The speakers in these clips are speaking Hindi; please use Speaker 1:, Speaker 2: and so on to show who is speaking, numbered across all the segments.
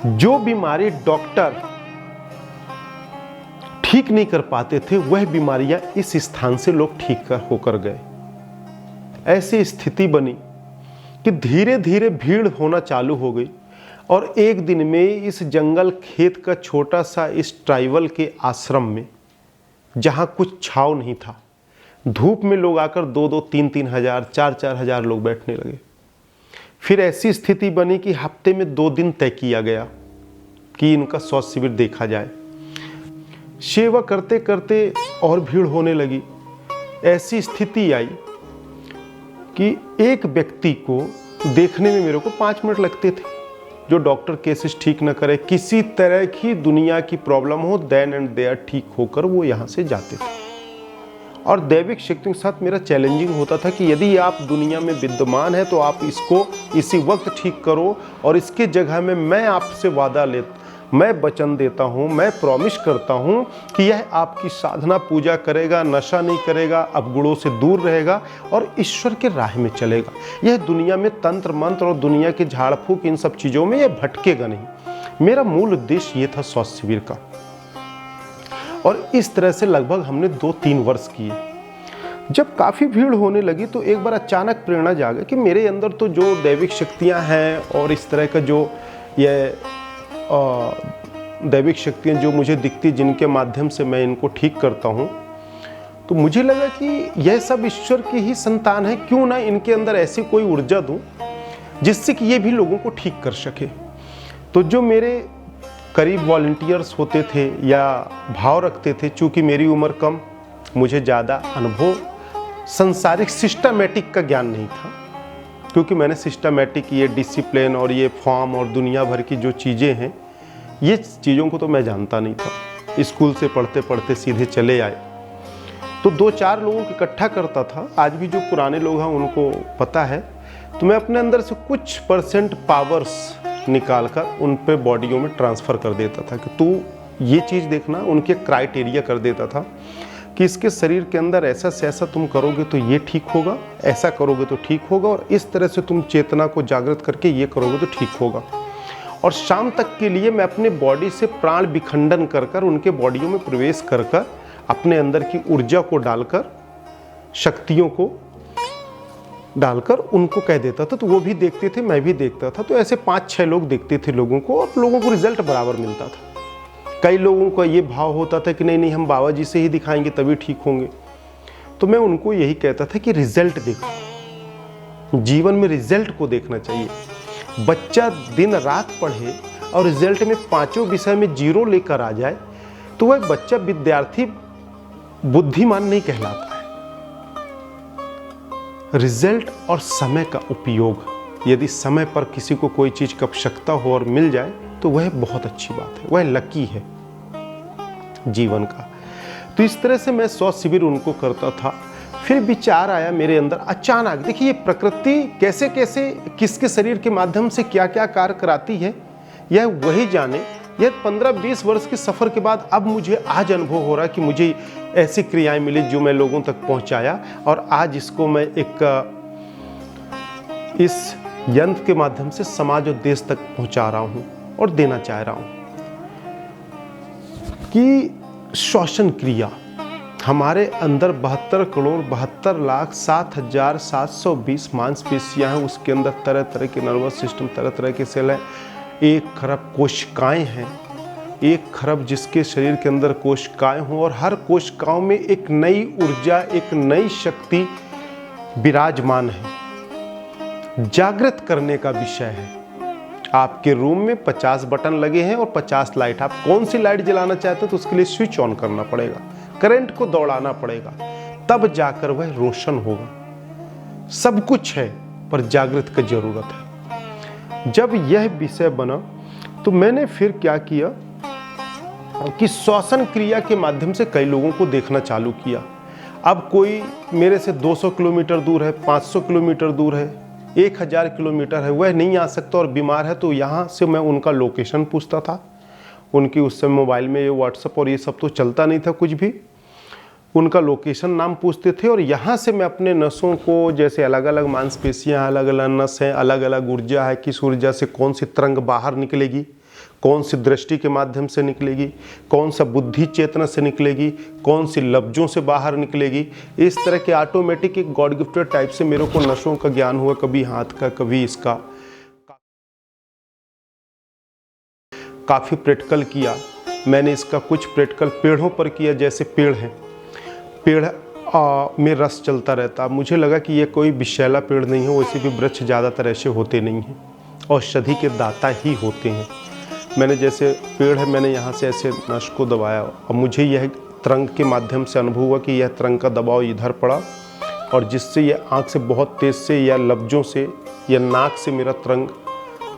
Speaker 1: जो बीमारी डॉक्टर ठीक नहीं कर पाते थे, वह बीमारियां इस स्थान से लोग ठीक होकर गए। ऐसी स्थिति बनी कि धीरे धीरे भीड़ होना चालू हो गई और एक दिन में इस जंगल खेत का छोटा सा इस ट्राइबल के आश्रम में, जहां कुछ छाव नहीं था, धूप में लोग आकर 2-2, 3-3 हजार, 4-4 हजार लोग बैठने लगे। फिर ऐसी स्थिति बनी कि हफ्ते में 2 दिन तय किया गया कि इनका स्वास्थ्य शिविर देखा जाए। सेवा करते करते और भीड़ होने लगी। ऐसी स्थिति आई कि एक व्यक्ति को देखने में मेरे को 5 मिनट लगते थे, जो डॉक्टर केसेस ठीक न करे, किसी तरह की दुनिया की प्रॉब्लम हो, देन एंड देयर ठीक होकर वो यहाँ से जाते थे। और दैविक शक्तियों के साथ मेरा चैलेंजिंग होता था कि यदि आप दुनिया में विद्यमान है तो आप इसको इसी वक्त ठीक करो, और इसके जगह में मैं आपसे मैं वचन देता हूँ, मैं प्रॉमिस करता हूँ कि यह आपकी साधना पूजा करेगा, नशा नहीं करेगा, अवगुणों से दूर रहेगा और ईश्वर के राह में चलेगा। यह दुनिया में तंत्र मंत्र और दुनिया के झाड़ फूक, इन सब चीज़ों में यह भटकेगा नहीं। मेरा मूल उद्देश्य ये था स्वास्थ्य शिविर का। और इस तरह से लगभग हमने 2-3 वर्ष किए। जब काफ़ी भीड़ होने लगी तो एक बार अचानक प्रेरणा जागा कि मेरे अंदर तो जो दैविक शक्तियाँ हैं और इस तरह का जो ये दैविक शक्तियाँ जो मुझे दिखती, जिनके माध्यम से मैं इनको ठीक करता हूँ, तो मुझे लगा कि यह सब ईश्वर की ही संतान है, क्यों ना इनके अंदर ऐसी कोई ऊर्जा दूँ जिससे कि ये भी लोगों को ठीक कर सके। तो जो मेरे करीब वॉलंटियर्स होते थे या भाव रखते थे, चूँकि मेरी उम्र कम, मुझे ज़्यादा अनुभव संसारिक सिस्टमैटिक का ज्ञान नहीं था, क्योंकि मैंने सिस्टमैटिक ये डिसिप्लिन और ये फॉर्म और दुनिया भर की जो चीज़ें हैं, ये चीज़ों को तो मैं जानता नहीं था। स्कूल से पढ़ते पढ़ते सीधे चले आए। तो 2-4 लोगों को इकट्ठा करता था। आज भी जो पुराने लोग हैं उनको पता है। तो मैं अपने अंदर से कुछ % पावर्स निकाल कर उन पे बॉडियों में ट्रांसफ़र कर देता था कि तू ये चीज़ देखना। उनके क्राइटेरिया कर देता था कि इसके शरीर के अंदर ऐसा से ऐसा तुम करोगे तो ये ठीक होगा, ऐसा करोगे तो ठीक होगा, और इस तरह से तुम चेतना को जागृत करके ये करोगे तो ठीक होगा। और शाम तक के लिए मैं अपने बॉडी से प्राण विखंडन कर कर उनके बॉडियों में प्रवेश कर कर अपने अंदर की ऊर्जा को डालकर, शक्तियों को डालकर उनको कह देता था। तो वो भी देखते थे, मैं भी देखता था। तो ऐसे 5-6 लोग देखते थे लोगों को, और लोगों को रिजल्ट बराबर मिलता था। कई लोगों का ये भाव होता था कि नहीं नहीं, हम बाबा जी से ही दिखाएंगे तभी ठीक होंगे। तो मैं उनको यही कहता था कि रिजल्ट देखो, जीवन में रिजल्ट को देखना चाहिए। बच्चा दिन रात पढ़े और रिजल्ट में 5 विषय में 0 लेकर आ जाए तो वह बच्चा विद्यार्थी बुद्धिमान नहीं कहलाता है। रिजल्ट और समय का उपयोग, यदि समय पर किसी को कोई चीज़ की आवश्यकता हो और मिल जाए तो वह बहुत अच्छी बात है, वह लकी है जीवन का। तो इस तरह से मैं स्वास्थ्य शिविर उनको करता था। फिर विचार आया मेरे अंदर अचानक, देखिए ये प्रकृति कैसे कैसे किसके शरीर के माध्यम से क्या क्या कार्य कराती है, यह वही जाने। यह 15-20 वर्ष के सफ़र के बाद अब मुझे आज अनुभव हो रहा है कि मुझे ऐसी क्रियाएं मिली जो मैं लोगों तक पहुंचाया, और आज इसको मैं इस यंत्र के माध्यम से समाज और देश तक पहुंचा रहा हूं और देना चाह रहा हूं कि श्वसन क्रिया हमारे अंदर 72,72,07,720 मांसपेशियां हैं। उसके अंदर तरह तरह के नर्वस सिस्टम, तरह तरह के सेल हैं। 1 खरब कोशिकाएं हैं, 1 खरब जिसके शरीर के अंदर कोशिकाएं हों, और हर कोशिकाओं में एक नई ऊर्जा, एक नई शक्ति विराजमान है। जागृत करने का विषय है। आपके रूम में 50 बटन लगे हैं और 50 लाइट। आप कौन सी लाइट जलाना चाहते हैं तो उसके लिए स्विच ऑन करना पड़ेगा, करंट को दौड़ाना पड़ेगा, तब जाकर वह रोशन होगा। सब कुछ है पर जागृत की जरूरत है। जब यह विषय बना तो मैंने फिर क्या किया कि श्वसन क्रिया के माध्यम से कई लोगों को देखना चालू किया। अब कोई मेरे से 200 किलोमीटर दूर है, 500 किलोमीटर दूर है, 1000 किलोमीटर है, वह नहीं आ सकता और बीमार है, तो यहाँ से मैं उनका लोकेशन पूछता था। उनकी उस समय मोबाइल में ये व्हाट्सएप और ये सब तो चलता नहीं था कुछ भी। उनका लोकेशन नाम पूछते थे और यहाँ से मैं अपने नसों को, जैसे अलग अलग मांसपेशियाँ, अलग अलग नस हैं, अलग अलग ऊर्जा है, किस ऊर्जा से कौन सी तरंग बाहर निकलेगी, कौन सी दृष्टि के माध्यम से निकलेगी, कौन सा बुद्धि चेतना से निकलेगी, कौन सी लफ्जों से बाहर निकलेगी। इस तरह के ऑटोमेटिक एक गॉड गिफ्टेड टाइप से मेरे को नशों का ज्ञान हुआ, कभी हाथ का कभी इसका। काफ़ी प्रैक्टिकल किया मैंने इसका, कुछ प्रैक्टिकल पेड़ों पर किया। जैसे पेड़ है, पेड़ में रस चलता रहता, मुझे लगा कि ये कोई विषैला पेड़ नहीं है, वैसे भी वृक्ष ज़्यादातर ऐसे होते नहीं हैं, औषधि के दाता ही होते हैं। मैंने जैसे पेड़ है, मैंने यहाँ से ऐसे नश को दबाया और मुझे यह तरंग के माध्यम से अनुभव हुआ कि यह तरंग का दबाव इधर पड़ा और जिससे यह आँख से बहुत तेज़ से या लफ्जों से या नाक से मेरा तरंग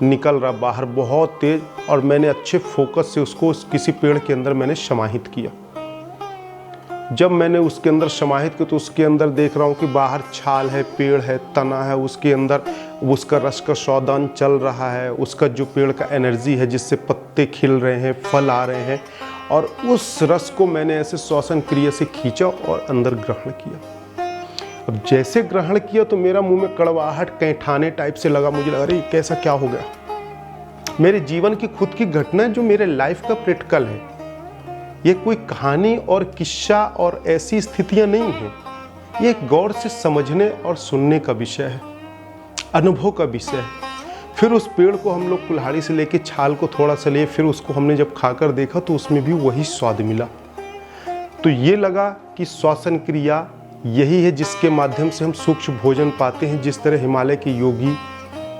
Speaker 1: निकल रहा बाहर बहुत तेज़, और मैंने अच्छे फोकस से उसको किसी पेड़ के अंदर मैंने समाहित किया। जब मैंने उसके अंदर समाहित किया तो उसके अंदर देख रहा हूँ कि बाहर छाल है, पेड़ है, तना है, उसके अंदर उसका रस का शौदान चल रहा है, उसका जो पेड़ का एनर्जी है जिससे पत्ते खिल रहे हैं, फल आ रहे हैं, और उस रस को मैंने ऐसे श्वसन क्रिया से खींचा और अंदर ग्रहण किया। अब जैसे ग्रहण किया तो मेरा मुंह में कड़वाहट कैंठाने टाइप से लगा, मुझे लगा अरे कैसा क्या हो गया। मेरे जीवन की खुद की घटना जो मेरे लाइफ का प्रैक्टिकल है, ये कोई कहानी और किस्सा और ऐसी स्थितियां नहीं है, ये गौर से समझने और सुनने का विषय है, अनुभव का विषय है। फिर उस पेड़ को हम लोग कुल्हाड़ी से लेके छाल को थोड़ा सा लिए, फिर उसको हमने जब खाकर देखा तो उसमें भी वही स्वाद मिला। तो ये लगा कि श्वसन क्रिया यही है जिसके माध्यम से हम सूक्ष्म भोजन पाते हैं, जिस तरह हिमालय के योगी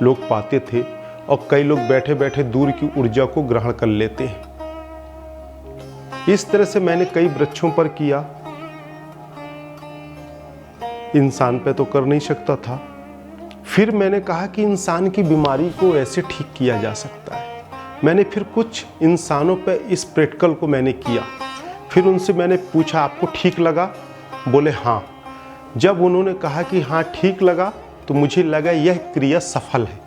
Speaker 1: लोग पाते थे, और कई लोग बैठे बैठे दूर की ऊर्जा को ग्रहण कर लेते हैं। इस तरह से मैंने कई वृक्षों पर किया, इंसान पे तो कर नहीं सकता था। फिर मैंने कहा कि इंसान की बीमारी को ऐसे ठीक किया जा सकता है। मैंने फिर कुछ इंसानों पे इस प्रैक्टिकल को मैंने किया। फिर उनसे मैंने पूछा आपको ठीक लगा? बोले हाँ। जब उन्होंने कहा कि हाँ ठीक लगा तो मुझे लगा यह क्रिया सफल है।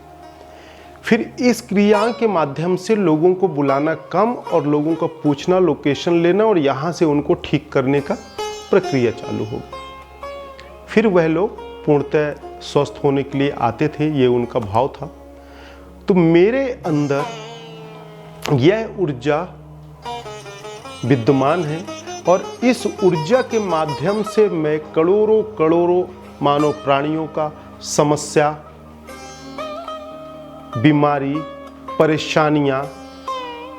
Speaker 1: फिर इस क्रिया के माध्यम से लोगों को बुलाना कम और लोगों का पूछना, लोकेशन लेना और यहाँ से उनको ठीक करने का प्रक्रिया चालू हो गई। फिर वह लोग पूर्णतः स्वस्थ होने के लिए आते थे, ये उनका भाव था। तो मेरे अंदर यह ऊर्जा विद्यमान है और इस ऊर्जा के माध्यम से मैं करोड़ों करोड़ों मानव प्राणियों का समस्या, बीमारी, परेशानियां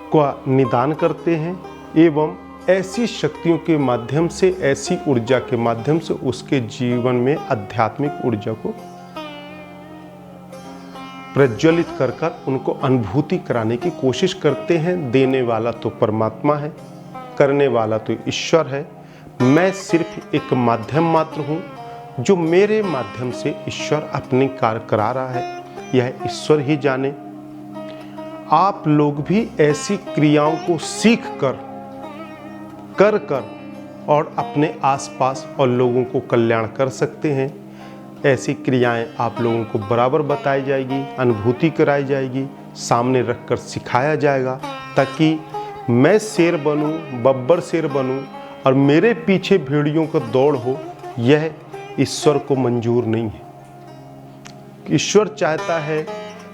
Speaker 1: का निदान करते हैं एवं ऐसी शक्तियों के माध्यम से, ऐसी ऊर्जा के माध्यम से उसके जीवन में आध्यात्मिक ऊर्जा को प्रज्वलित कर उनको अनुभूति कराने की कोशिश करते हैं। देने वाला तो परमात्मा है, करने वाला तो ईश्वर है। मैं सिर्फ एक माध्यम मात्र हूँ, जो मेरे माध्यम से ईश्वर अपने कार्य करा रहा है, यह ईश्वर ही जाने। आप लोग भी ऐसी क्रियाओं को सीख कर और अपने आसपास और लोगों को कल्याण कर सकते हैं। ऐसी क्रियाएं आप लोगों को बराबर बताई जाएगी, अनुभूति कराई जाएगी, सामने रखकर सिखाया जाएगा, ताकि मैं शेर बनूं, बब्बर शेर बनूं और मेरे पीछे भेड़ियों का दौड़ हो। यह ईश्वर को मंजूर नहीं है। ईश्वर चाहता है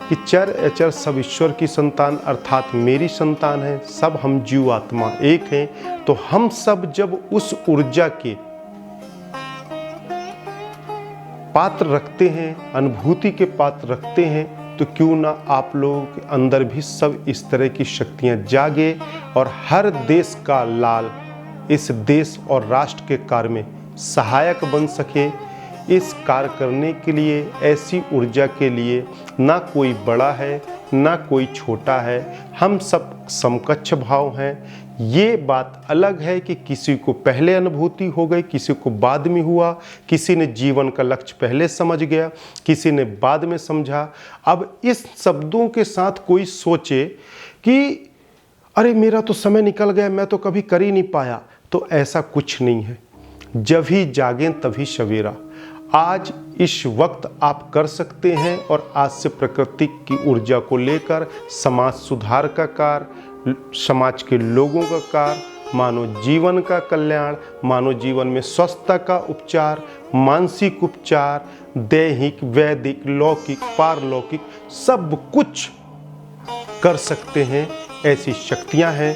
Speaker 1: कि चर अचर सब ईश्वर की संतान अर्थात मेरी संतान है, सब हम जीव आत्मा एक हैं। तो हम सब जब उस ऊर्जा के पात्र रखते हैं, अनुभूति के पात्र रखते हैं, तो क्यों ना आप लोगों के अंदर भी सब इस तरह की शक्तियां जागे और हर देश का लाल इस देश और राष्ट्र के कार्य में सहायक बन सके। इस कार्य करने के लिए, ऐसी ऊर्जा के लिए ना कोई बड़ा है ना कोई छोटा है, हम सब समकक्ष भाव हैं। ये बात अलग है कि किसी को पहले अनुभूति हो गई, किसी को बाद में हुआ, किसी ने जीवन का लक्ष्य पहले समझ गया, किसी ने बाद में समझा। अब इस शब्दों के साथ कोई सोचे कि अरे मेरा तो समय निकल गया, मैं तो कभी कर ही नहीं पाया, तो ऐसा कुछ नहीं है। जब ही जागें तभी सवेरा। आज इस वक्त आप कर सकते हैं और आज से प्रकृति की ऊर्जा को लेकर समाज सुधार का कार्य, समाज के लोगों का कार्य, मानव जीवन का कल्याण, मानव जीवन में स्वस्थता का उपचार, मानसिक उपचार, दैहिक, वैदिक, लौकिक, पारलौकिक सब कुछ कर सकते हैं। ऐसी शक्तियाँ हैं।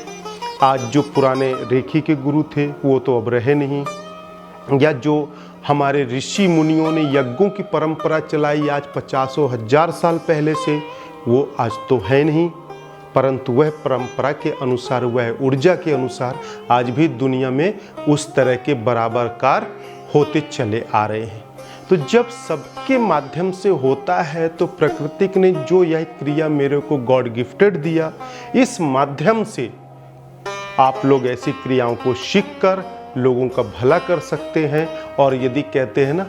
Speaker 1: आज जो पुराने रेखी के गुरु थे वो तो अब रहे नहीं, या जो हमारे ऋषि मुनियों ने यज्ञों की परंपरा चलाई आज 50,000 साल पहले से, वो आज तो है नहीं। परंतु वह परंपरा के अनुसार, वह ऊर्जा के अनुसार आज भी दुनिया में उस तरह के बराबर कार्य होते चले आ रहे हैं। तो जब सबके माध्यम से होता है तो प्रकृति ने जो यह क्रिया मेरे को गॉड गिफ्टेड दिया, इस माध्यम से आप लोग ऐसी क्रियाओं को सीख कर लोगों का भला कर सकते हैं। और यदि कहते हैं ना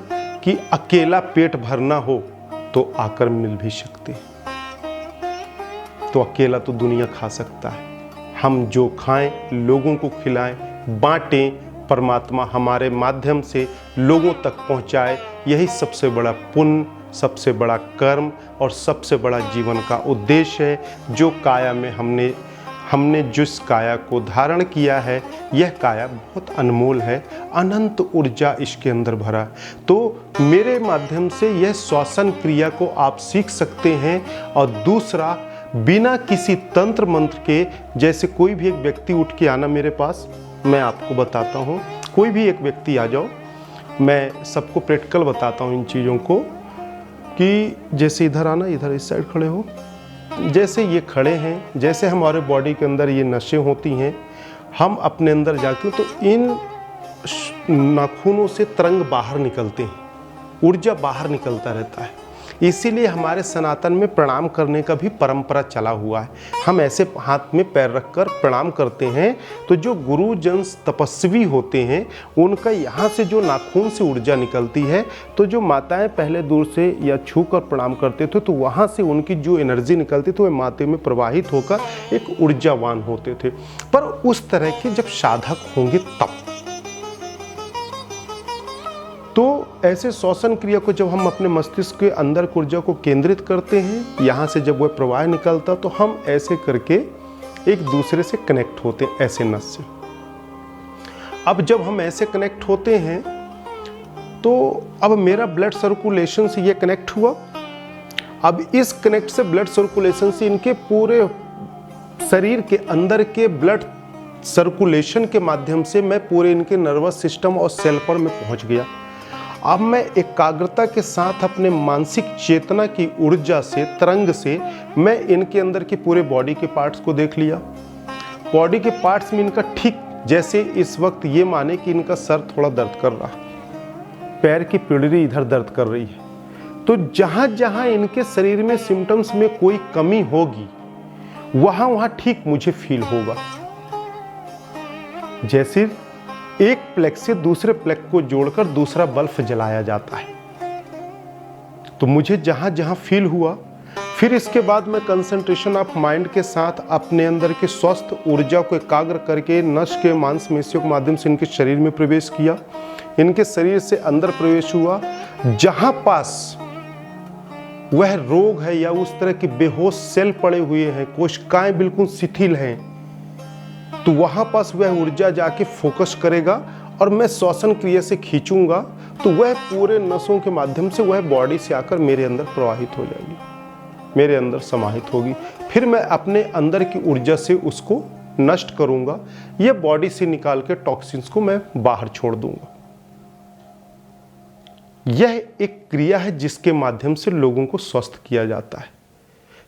Speaker 1: कि अकेला पेट भरना हो तो आकर मिल भी सकते हैं, तो अकेला तो दुनिया खा सकता है। हम जो खाएं लोगों को खिलाएं, बांटें, परमात्मा हमारे माध्यम से लोगों तक पहुंचाए, यही सबसे बड़ा पुण्य, सबसे बड़ा कर्म और सबसे बड़ा जीवन का उद्देश्य है। जो काया में हमने जिस काया को धारण किया है, यह काया बहुत अनमोल है, अनंत ऊर्जा इसके अंदर भरा। तो मेरे माध्यम से यह श्वसन क्रिया को आप सीख सकते हैं। और दूसरा, बिना किसी तंत्र मंत्र के, जैसे कोई भी एक व्यक्ति उठ के आना मेरे पास, मैं आपको बताता हूँ, कोई भी एक व्यक्ति आ जाओ, मैं सबको प्रैक्टिकल बताता हूँ इन चीज़ों को, कि जैसे इधर आना, इधर इस साइड खड़े हो, जैसे ये खड़े हैं, जैसे हमारे बॉडी के अंदर ये नसें होती हैं, हम अपने अंदर जाते हैं तो इन नाखूनों से तरंग बाहर निकलते हैं, ऊर्जा बाहर निकलता रहता है। इसीलिए हमारे सनातन में प्रणाम करने का भी परंपरा चला हुआ है। हम ऐसे हाथ में पैर रखकर प्रणाम करते हैं। तो जो गुरुजन तपस्वी होते हैं, उनका यहाँ से जो नाखून से ऊर्जा निकलती है, तो जो माताएं पहले दूर से या छू कर प्रणाम करते थे, तो वहाँ से उनकी जो एनर्जी निकलती थी वह माथे में प्रवाहित होकर एक ऊर्जावान होते थे। पर उस तरह के जब साधक होंगे तब, तो ऐसे श्वसन क्रिया को जब हम अपने मस्तिष्क के अंदर ऊर्जा को केंद्रित करते हैं, यहाँ से जब वह प्रवाह निकलता, तो हम ऐसे करके एक दूसरे से कनेक्ट होते हैं, ऐसे नस से। अब जब हम ऐसे कनेक्ट होते हैं तो अब मेरा ब्लड सर्कुलेशन से ये कनेक्ट हुआ। अब इस कनेक्ट से, ब्लड सर्कुलेशन से, इनके पूरे शरीर के अंदर के ब्लड सर्कुलेशन के माध्यम से मैं पूरे इनके नर्वस सिस्टम और सेल पर मैं पहुंच गया। अब मैं एकाग्रता के साथ अपने मानसिक चेतना की ऊर्जा से, तरंग से, मैं इनके अंदर के पूरे बॉडी के पार्ट्स को देख लिया। बॉडी के पार्ट्स में इनका ठीक, जैसे इस वक्त ये माने कि इनका सर थोड़ा दर्द कर रहा, पैर की पिड़री इधर दर्द कर रही है, तो जहां जहां इनके शरीर में सिम्टम्स में कोई कमी होगी, वहां वहां ठीक मुझे फील होगा। जैसे एक प्लेग से दूसरे प्लेग को जोड़कर दूसरा बल्ब जलाया जाता है, तो मुझे जहां जहां फील हुआ, फिर इसके बाद मैं कंसंट्रेशन ऑफ माइंड के साथ अपने अंदर के स्वस्थ ऊर्जा को एकाग्र करके नस के मांसपेशियों के माध्यम से इनके शरीर में प्रवेश किया। इनके शरीर से अंदर प्रवेश हुआ, जहां पास वह रोग है या उस तरह के बेहोश सेल पड़े हुए हैं, कोशिकाएं बिल्कुल शिथिल हैं, तो वहां पास वह ऊर्जा जाके फोकस करेगा और मैं श्वसन क्रिया से खींचूंगा, तो वह पूरे नसों के माध्यम से वह बॉडी से आकर मेरे अंदर प्रवाहित हो जाएगी, मेरे अंदर समाहित होगी। फिर मैं अपने अंदर की ऊर्जा से उसको नष्ट करूंगा, यह बॉडी से निकाल के टॉक्सिन्स को मैं बाहर छोड़ दूंगा। यह एक क्रिया है जिसके माध्यम से लोगों को स्वस्थ किया जाता है।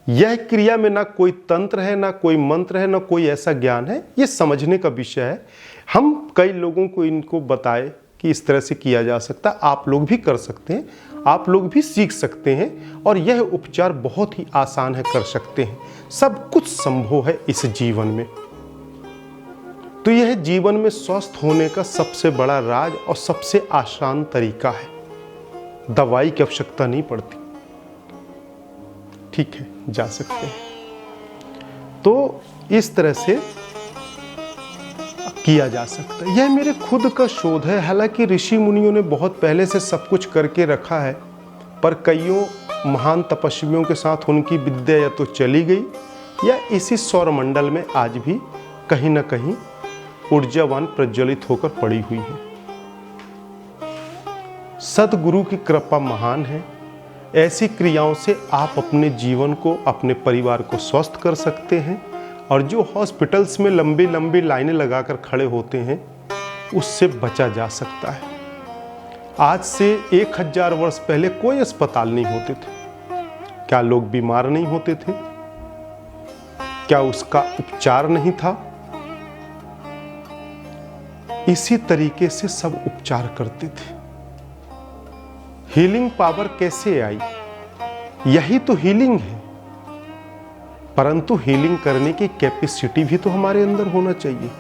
Speaker 1: यह क्रिया में ना कोई तंत्र है, ना कोई मंत्र है, ना कोई ऐसा ज्ञान है, ये समझने का विषय है। हम कई लोगों को इनको बताए कि इस तरह से किया जा सकता है, आप लोग भी कर सकते हैं, आप लोग भी सीख सकते हैं, और यह उपचार बहुत ही आसान है, कर सकते हैं। सब कुछ संभव है इस जीवन में। तो यह जीवन में स्वस्थ होने का सबसे बड़ा राज और सबसे आसान तरीका है। दवाई की आवश्यकता नहीं पड़ती, ठीक है, जा सकते हैं। तो इस तरह से किया जा सकता है। यह मेरे खुद का शोध है। हालांकि ऋषि मुनियों ने बहुत पहले से सब कुछ करके रखा है, पर कईयों महान तपस्वियों के साथ उनकी विद्या या तो चली गई, या इसी सौरमंडल में आज भी कहीं ना कहीं ऊर्जावान प्रज्वलित होकर पड़ी हुई है। सदगुरु की कृपा महान है। ऐसी क्रियाओं से आप अपने जीवन को, अपने परिवार को स्वस्थ कर सकते हैं, और जो हॉस्पिटल्स में लंबी लंबी लाइनें लगाकर खड़े होते हैं, उससे बचा जा सकता है। आज से 1000 वर्ष पहले कोई अस्पताल नहीं होते थे। क्या लोग बीमार नहीं होते थे? क्या उसका उपचार नहीं था? इसी तरीके से सब उपचार करते थे। हीलिंग पावर कैसे आई? यही तो हीलिंग है। परंतु हीलिंग करने की कैपेसिटी भी तो हमारे अंदर होना चाहिए।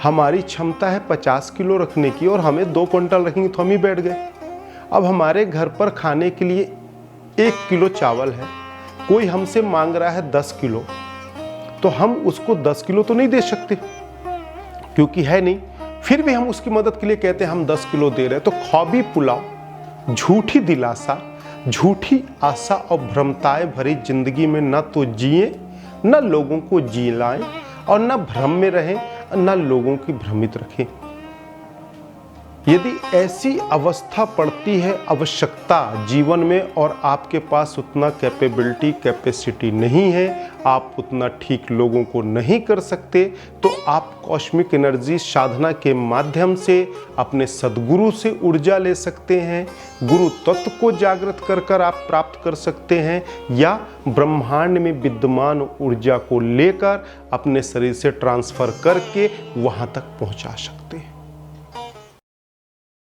Speaker 1: हमारी क्षमता है 50 किलो रखने की और हमें 2 क्विंटल रखेंगे तो हम ही बैठ गए। अब हमारे घर पर खाने के लिए 1 किलो चावल है, कोई हमसे मांग रहा है 10 किलो, तो हम उसको 10 किलो तो नहीं दे सकते क्योंकि है नहीं। फिर भी हम उसकी मदद के लिए कहते हैं हम 10 किलो दे रहे हैं। तो ख्वाबी पुलाव, झूठी दिलासा, झूठी आशा और भ्रमताएं भरी जिंदगी में न तो जिए, न लोगों को जिलाएं और न भ्रम में रहें, न लोगों की भ्रमित रखें। यदि ऐसी अवस्था पड़ती है, आवश्यकता जीवन में, और आपके पास उतना कैपेसिटी नहीं है, आप उतना ठीक लोगों को नहीं कर सकते, तो आप कॉस्मिक एनर्जी साधना के माध्यम से अपने सद्गुरु से ऊर्जा ले सकते हैं। गुरु तत्व को जागृत कर आप प्राप्त कर सकते हैं, या ब्रह्मांड में विद्यमान ऊर्जा को लेकर अपने शरीर से ट्रांसफर करके वहां तक पहुंचा सकते हैं।